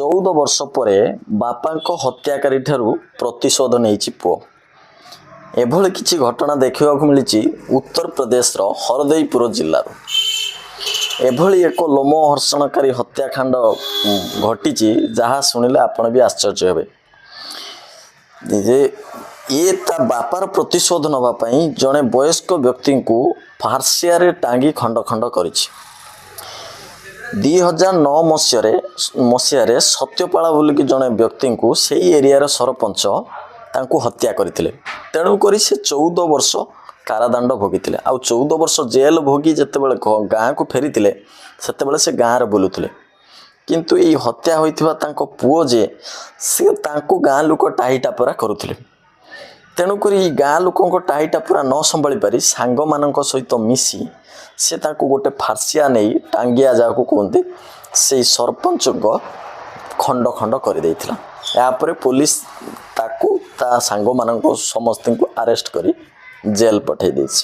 14 ବର୍ଷ ପରେ ବାପାଙ୍କ ହତ୍ୟାକାରୀ ଠାରୁ ପ୍ରତିଶୋଧ ନେଇଛି ପୁଅ। ଏଭଳି କିଛି ଘଟଣା ଦେଖିବାକୁ ମିଳିଛି ଉତ୍ତରପ୍ରଦେଶର ହରଦେଇପୁର ଜିଲ୍ଲାରୁ। ଏଭଳି ଏକ ଲୋମହର୍ଷଣକାରୀ ହତ୍ୟାକାଣ୍ଡ ଘଟିଛି ଯାହା ଶୁଣିଲେ ଆପଣ ବି ଆଶ୍ଚର୍ଯ୍ୟ ହେବେ ଯେ ଇଏ ତା ବାପାର ପ୍ରତିଶୋଧ ନେବା ପାଇଁ ଜଣେ ବୟସ୍କ ବ୍ୟକ୍ତିଙ୍କୁ ଫାର୍ସିଆରେ ଟାଙ୍ଗି ଖଣ୍ଡ ଖଣ୍ଡ କରିଛି। 2009 ମସିହାରେ ସତ୍ୟପାଳ ବୋଲିକି ଜଣେ ବ୍ୟକ୍ତିଙ୍କୁ ସେଇ ଏରିଆର ସରପଞ୍ଚ ତାଙ୍କୁ ହତ୍ୟା କରିଥିଲେ। ତେଣୁକରି ସେ 14 ବର୍ଷ କାରାଦଣ୍ଡ ଭୋଗିଥିଲେ। ଆଉ 14 ବର୍ଷ ଜେଲ୍ ଭୋଗି ଯେତେବେଳେ ଗାଁକୁ ଫେରିଥିଲେ ସେତେବେଳେ ସେ ଗାଁରେ ବୁଲୁଥିଲେ। କିନ୍ତୁ ଏଇ ହତ୍ୟା ହୋଇଥିବା ତାଙ୍କ ପୁଅ ଯେ ସେ ତାଙ୍କୁ ଗାଁ ଲୋକ ଟାହିଟାପରା କରୁଥିଲେ। ତେଣୁକରି ଏଇ ଗାଁ ଲୋକଙ୍କ ଟାହିଟାପରା ନ ସମ୍ଭାଳି ପାରି ସାଙ୍ଗମାନଙ୍କ ସହିତ ମିଶି ସେ ତାଙ୍କୁ ଗୋଟେ ଫାର୍ସିଆ ନେଇ ଟାଙ୍ଗିଆ ଯାହାକୁ କୁହନ୍ତି ସେଇ ସରପଞ୍ଚଙ୍କ ଖଣ୍ଡ ଖଣ୍ଡ କରିଦେଇଥିଲା। ଏହାପରେ ପୋଲିସ ତାକୁ ତା ସାଙ୍ଗମାନଙ୍କୁ ସମସ୍ତଙ୍କୁ ଆରେଷ୍ଟ କରି ଜେଲ୍ ପଠାଇ ଦେଇଛି।